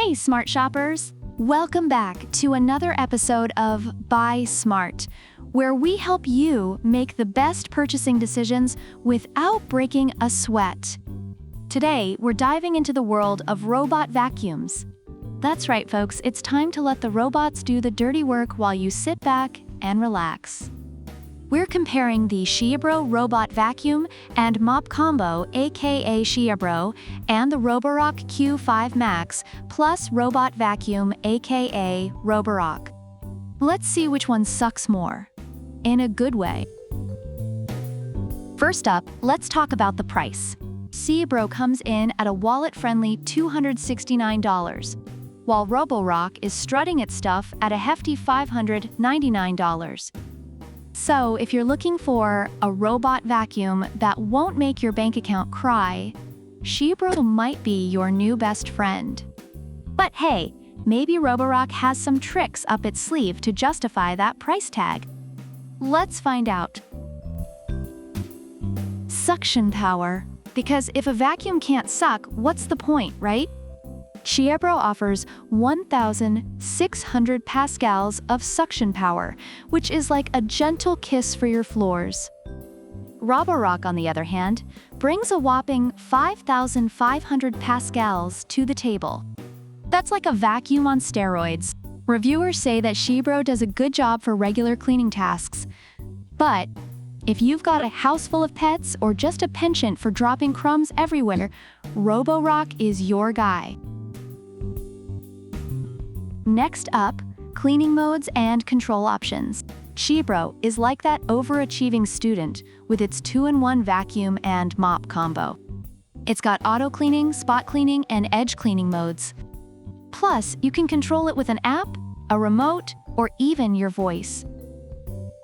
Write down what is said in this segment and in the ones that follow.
Hey, smart shoppers! Welcome back to another episode of Buy Smart, where we help you make the best purchasing decisions without breaking a sweat. Today, we're diving into the world of robot vacuums. That's right, folks, it's time to let the robots do the dirty work while you sit back and relax. We're comparing the XIEBro robot vacuum and mop combo, aka XIEBro, and the roborock Q5 Max plus robot vacuum, aka roborock. Let's see which one sucks more. In a good way. First up, let's talk about the price. XIEBro comes in at a wallet-friendly $269, while roborock is strutting its stuff at a hefty $599. So, if you're looking for a robot vacuum that won't make your bank account cry, XIEBro might be your new best friend. But hey, maybe roborock has some tricks up its sleeve to justify that price tag. Let's find out. Suction power. Because if a vacuum can't suck, what's the point, right? XIEBro offers 1,600 pascals of suction power, which is like a gentle kiss for your floors. Roborock, on the other hand, brings a whopping 5,500 pascals to the table. That's like a vacuum on steroids. Reviewers say that XIEBro does a good job for regular cleaning tasks. But if you've got a house full of pets or just a penchant for dropping crumbs everywhere, roborock is your guy. Next up, cleaning modes and control options. XIEBro is like that overachieving student with its 2-in-1 vacuum and mop combo. It's got auto cleaning, spot cleaning, and edge cleaning modes. Plus, you can control it with an app, a remote, or even your voice.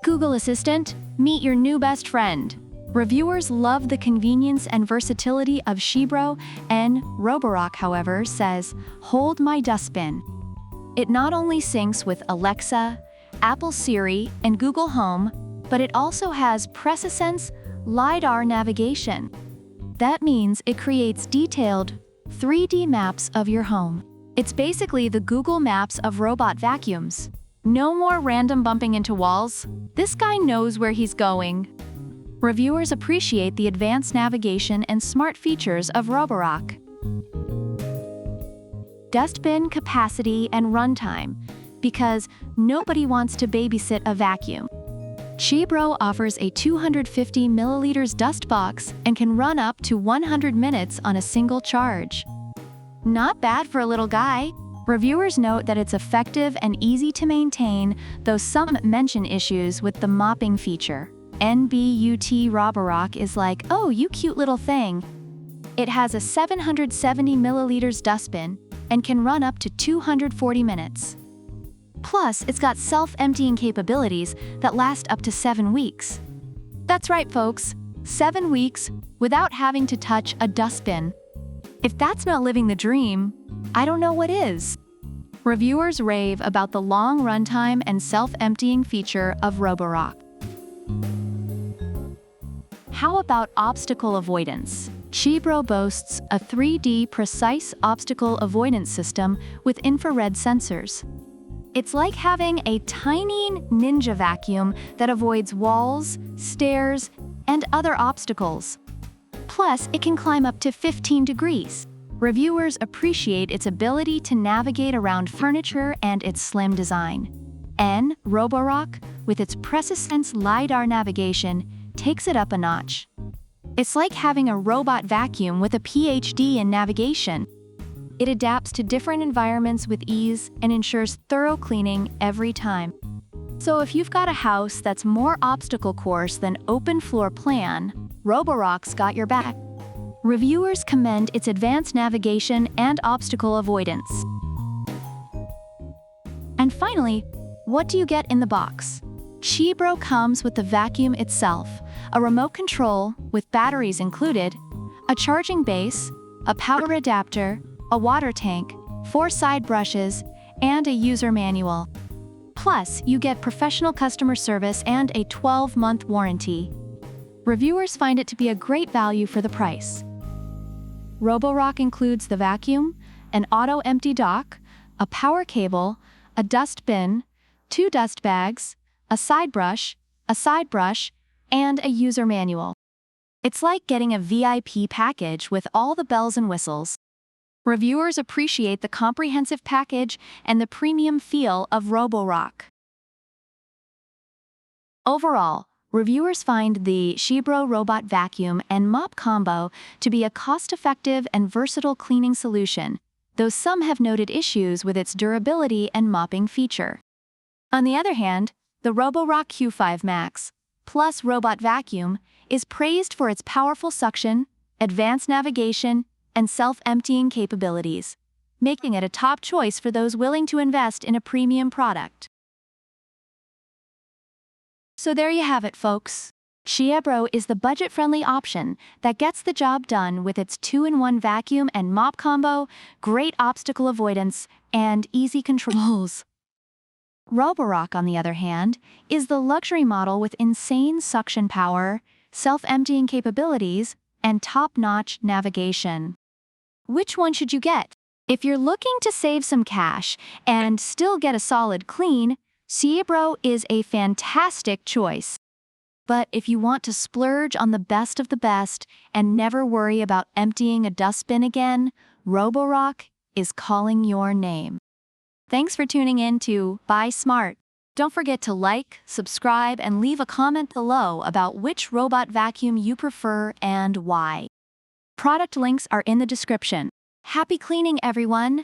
Google Assistant, meet your new best friend. Reviewers love the convenience and versatility of XIEBro, and roborock, however, says, "Hold my dustbin." It not only syncs with Alexa, Apple Siri, and Google Home, but it also has PresaSense LiDAR navigation. That means it creates detailed 3D maps of your home. It's basically the Google Maps of robot vacuums. No more random bumping into walls. This guy knows where he's going. Reviewers appreciate the advanced navigation and smart features of roborock. Dustbin capacity and runtime, because nobody wants to babysit a vacuum. XIEBro offers a 250 milliliters dust box and can run up to 100 minutes on a single charge. Not bad for a little guy. Reviewers note that it's effective and easy to maintain, though some mention issues with the mopping feature. NBUT roborock is like, oh, you cute little thing. It has a 770 milliliters dustbin and can run up to 240 minutes. Plus, it's got self-emptying capabilities that last up to 7 weeks. That's right, folks, 7 weeks without having to touch a dustbin. If that's not living the dream, I don't know what is. Reviewers rave about the long runtime and self-emptying feature of roborock. How about obstacle avoidance? XIEBro boasts a 3D precise obstacle avoidance system with infrared sensors. It's like having a tiny ninja vacuum that avoids walls, stairs, and other obstacles. Plus, it can climb up to 15 degrees. Reviewers appreciate its ability to navigate around furniture and its slim design. And roborock, with its PresaSense LiDAR navigation, takes it up a notch. It's like having a robot vacuum with a PhD in navigation. It adapts to different environments with ease and ensures thorough cleaning every time. So if you've got a house that's more obstacle course than open floor plan, roborock's got your back. Reviewers commend its advanced navigation and obstacle avoidance. And finally, what do you get in the box? XIEBro comes with the vacuum itself, a remote control with batteries included, a charging base, a power adapter, a water tank, 4 side brushes, and a user manual. Plus, you get professional customer service and a 12-month warranty. Reviewers find it to be a great value for the price. Roborock includes the vacuum, an auto-empty dock, a power cable, a dust bin, 2 dust bags, a side brush, and a user manual. It's like getting a VIP package with all the bells and whistles. Reviewers appreciate the comprehensive package and the premium feel of roborock. Overall, reviewers find the XIEBro robot vacuum and mop combo to be a cost-effective and versatile cleaning solution, though some have noted issues with its durability and mopping feature. On the other hand, the roborock Q5 Max Plus robot vacuum is praised for its powerful suction, advanced navigation, and self-emptying capabilities, making it a top choice for those willing to invest in a premium product. So there you have it, folks. XIEBro is the budget-friendly option that gets the job done with its 2-in-1 vacuum and mop combo, great obstacle avoidance, and easy controls. Roborock, on the other hand, is the luxury model with insane suction power, self-emptying capabilities, and top-notch navigation. Which one should you get? If you're looking to save some cash and still get a solid clean, XIEBro is a fantastic choice. But if you want to splurge on the best of the best and never worry about emptying a dustbin again, roborock is calling your name. Thanks for tuning in to Buy Smart. Don't forget to like, subscribe, and leave a comment below about which robot vacuum you prefer and why. Product links are in the description. Happy cleaning, everyone!